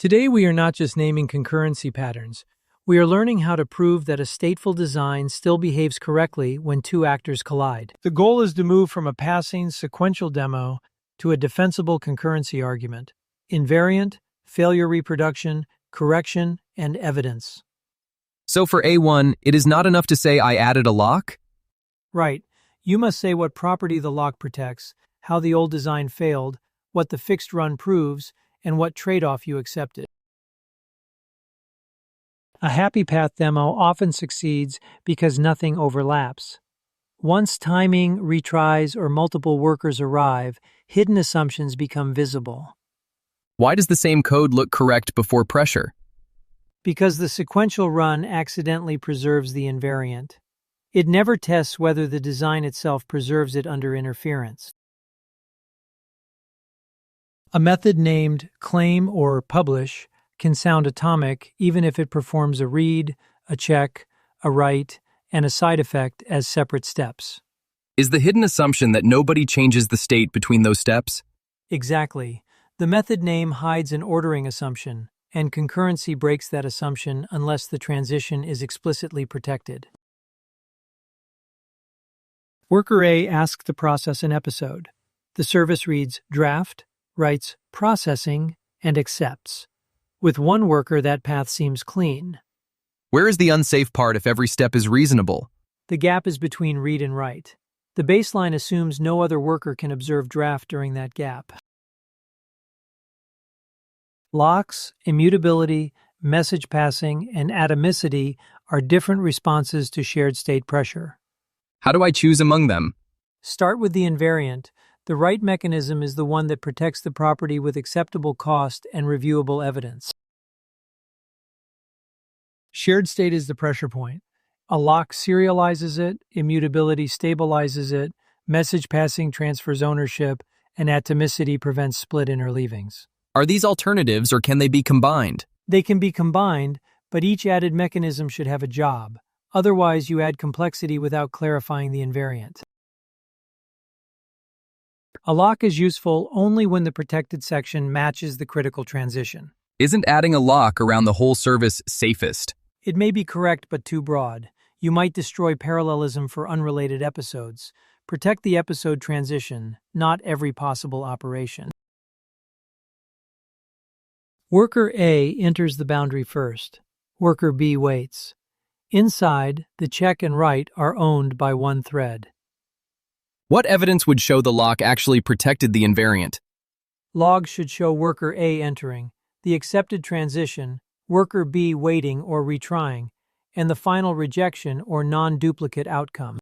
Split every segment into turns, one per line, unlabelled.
Today we are not just naming concurrency patterns, we are learning how to prove that a stateful design still behaves correctly when two actors collide. The goal is to move from a passing sequential demo to a defensible concurrency argument, invariant, failure reproduction, correction, and evidence.
So for A1, it is not enough to say I added a lock?
Right. You must say what property the lock protects, how the old design failed, what the fixed run proves, and what trade-off you accepted. A happy path demo often succeeds because nothing overlaps. Once timing, retries, or multiple workers arrive, hidden assumptions become visible.
Why does the same code look correct before pressure?
Because the sequential run accidentally preserves the invariant. It never tests whether the design itself preserves it under interference. A method named claim or publish can sound atomic even if it performs a read, a check, a write, and a side effect as separate steps.
Is the hidden assumption that nobody changes the state between those steps?
Exactly. The method name hides an ordering assumption, and concurrency breaks that assumption unless the transition is explicitly protected. Worker A asks the process an episode. The service reads draft, writes processing, and accepts. With one worker, that path seems clean.
Where is the unsafe part if every step is reasonable?
The gap is between read and write. The baseline assumes no other worker can observe draft during that gap. Locks, immutability, message passing, and atomicity are different responses to shared state pressure.
How do I choose among them?
Start with the invariant. The right mechanism is the one that protects the property with acceptable cost and reviewable evidence. Shared state is the pressure point. A lock serializes it, immutability stabilizes it, message passing transfers ownership, and atomicity prevents split interleavings.
Are these alternatives or can they be combined?
They can be combined, but each added mechanism should have a job. Otherwise, you add complexity without clarifying the invariant. A lock is useful only when the protected section matches the critical transition.
Isn't adding a lock around the whole service safest?
It may be correct but too broad. You might destroy parallelism for unrelated episodes. Protect the episode transition, not every possible operation. Worker A enters the boundary first. Worker B waits. Inside, the check and write are owned by one thread.
What evidence would show the lock actually protected the invariant?
Logs should show worker A entering, the accepted transition, worker B waiting or retrying, and the final rejection or non-duplicate outcome.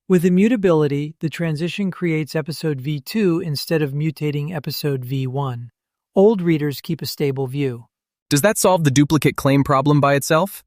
With immutability, the transition creates episode V2 instead of mutating episode V1. Old readers keep a stable view.
Does that solve the duplicate claim problem by itself?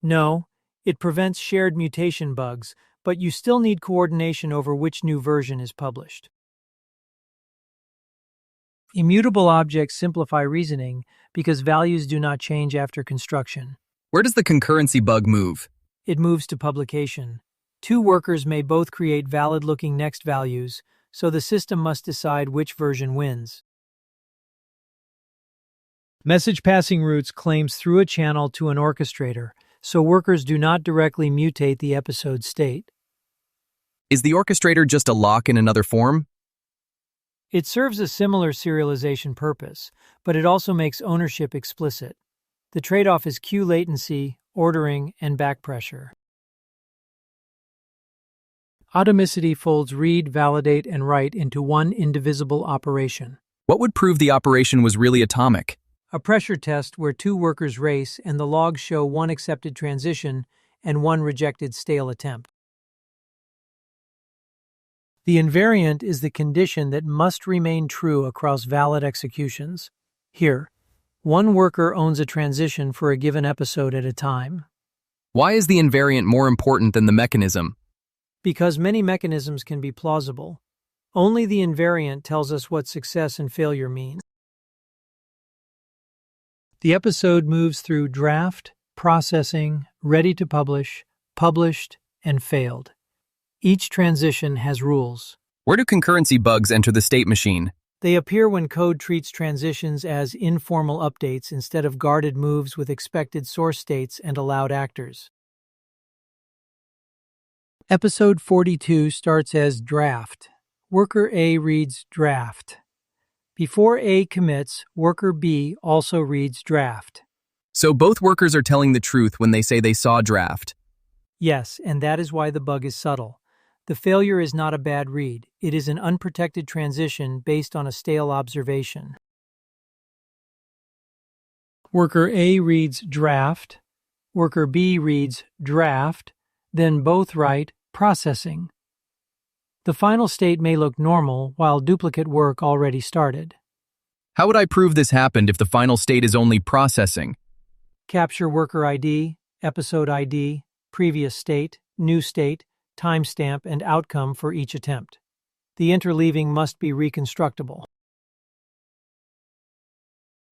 No, it prevents shared mutation bugs, but you still need coordination over which new version is published. Immutable objects simplify reasoning because values do not change after construction.
Where does the concurrency bug move?
It moves to publication. Two workers may both create valid-looking next values, so the system must decide which version wins. Message passing routes claims through a channel to an orchestrator, so workers do not directly mutate the episode state.
Is the orchestrator just a lock in another form?
It serves a similar serialization purpose, but it also makes ownership explicit. The trade-off is queue latency, ordering, and backpressure. Atomicity folds read, validate, and write into one indivisible operation.
What would prove the operation was really atomic?
A pressure test where two workers race and the logs show one accepted transition and one rejected stale attempt. The invariant is the condition that must remain true across valid executions. Here, one worker owns a transition for a given episode at a time.
Why is the invariant more important than the mechanism?
Because many mechanisms can be plausible. Only the invariant tells us what success and failure mean. The episode moves through draft, processing, ready to publish, published, and failed. Each transition has rules.
Where do concurrency bugs enter the state machine?
They appear when code treats transitions as informal updates instead of guarded moves with expected source states and allowed actors. Episode 42 starts as draft. Worker A reads draft. Before A commits, worker B also reads draft.
So both workers are telling the truth when they say they saw draft.
Yes, and that is why the bug is subtle. The failure is not a bad read. It is an unprotected transition based on a stale observation. Worker A reads draft. Worker B reads draft. Then both write processing. The final state may look normal while duplicate work already started.
How would I prove this happened if the final state is only processing?
Capture worker ID, episode ID, previous state, new state, timestamp, and outcome for each attempt. The interleaving must be reconstructible.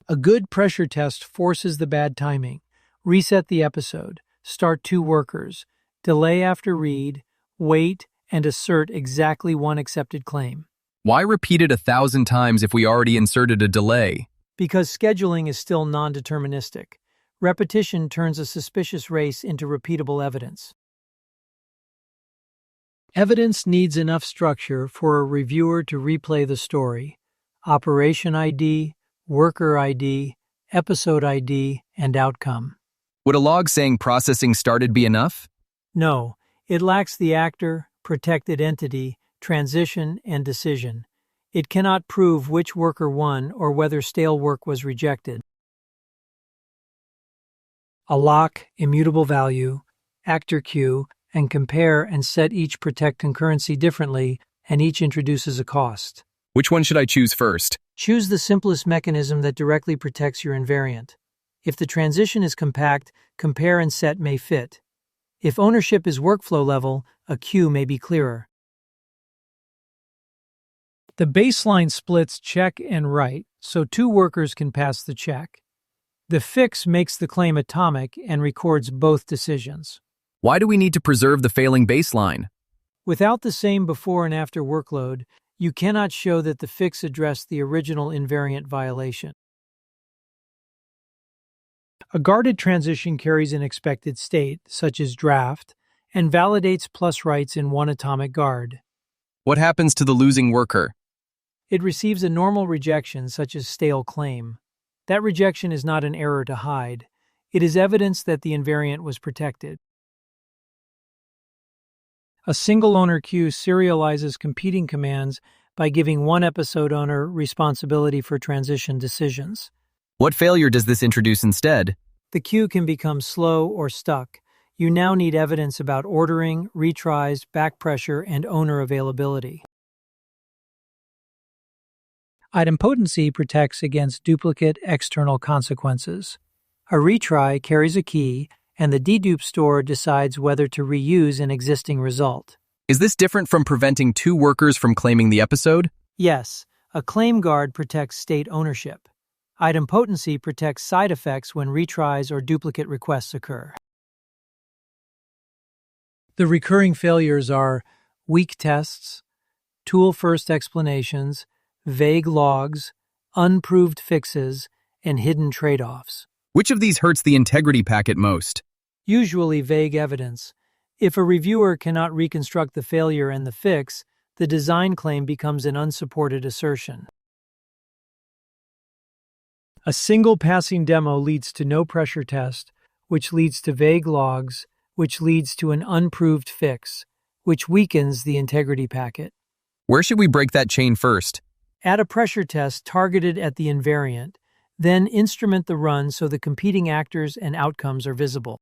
A good pressure test forces the bad timing. Reset the episode, start two workers, delay after read, wait, and assert exactly one accepted claim.
Why repeat it 1,000 times if we already inserted a delay?
Because scheduling is still non-deterministic. Repetition turns a suspicious race into repeatable evidence. Evidence needs enough structure for a reviewer to replay the story. Operation ID, worker ID, episode ID, and outcome.
Would a log saying processing started be enough?
No, it lacks the actor, protected entity, transition, and decision. It cannot prove which worker won or whether stale work was rejected. A lock, immutable value, actor queue, and compare and set each protect concurrency differently, and each introduces a cost.
Which one should I choose first?
Choose the simplest mechanism that directly protects your invariant. If the transition is compact, compare and set may fit. If ownership is workflow level, a queue may be clearer. The baseline splits check and write, so two workers can pass the check. The fix makes the claim atomic and records both decisions.
Why do we need to preserve the failing baseline?
Without the same before and after workload, you cannot show that the fix addressed the original invariant violation. A guarded transition carries an expected state, such as draft, and validates plus writes in one atomic guard.
What happens to the losing worker?
It receives a normal rejection, such as stale claim. That rejection is not an error to hide. It is evidence that the invariant was protected. A single owner queue serializes competing commands by giving one episode owner responsibility for transition decisions.
What failure does this introduce instead?
The queue can become slow or stuck. You now need evidence about ordering, retries, back pressure, and owner availability. Idempotency protects against duplicate external consequences. A retry carries a key, and the dedupe store decides whether to reuse an existing result.
Is this different from preventing two workers from claiming the episode?
Yes, a claim guard protects state ownership. Idempotency protects side effects when retries or duplicate requests occur. The recurring failures are weak tests, tool-first explanations, vague logs, unproved fixes, and hidden trade-offs.
Which of these hurts the integrity packet most?
Usually vague evidence. If a reviewer cannot reconstruct the failure and the fix, the design claim becomes an unsupported assertion. A single passing demo leads to no pressure test, which leads to vague logs, which leads to an unproved fix, which weakens the integrity packet.
Where should we break that chain first?
Add a pressure test targeted at the invariant, then instrument the run so the competing actors and outcomes are visible.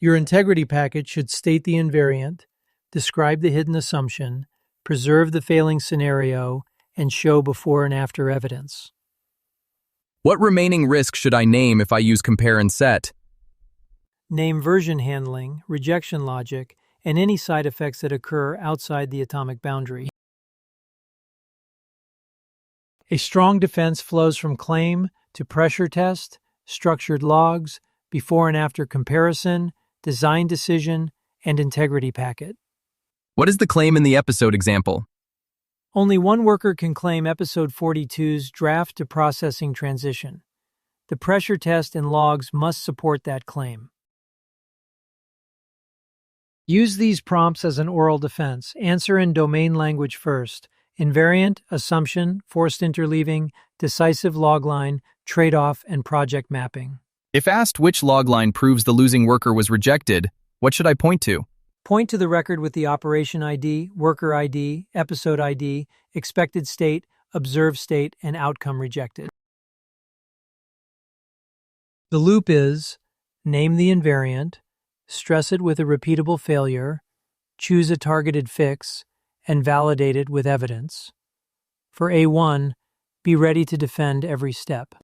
Your integrity packet should state the invariant, describe the hidden assumption, preserve the failing scenario, and show before and after evidence.
What remaining risk should I name if I use compare and set?
Name version handling, rejection logic, and any side effects that occur outside the atomic boundary. A strong defense flows from claim to pressure test, structured logs, before and after comparison, design decision, and integrity packet.
What is the claim in the episode example?
Only one worker can claim episode 42's draft to processing transition. The pressure test and logs must support that claim. Use these prompts as an oral defense. Answer in domain language first. Invariant, assumption, forced interleaving, decisive logline, trade-off, and project mapping.
If asked which logline proves the losing worker was rejected, what should I point to?
Point to the record with the operation ID, worker ID, episode ID, expected state, observed state, and outcome rejected. The loop is: name the invariant, stress it with a repeatable failure, choose a targeted fix, and validate it with evidence. For A1, be ready to defend every step.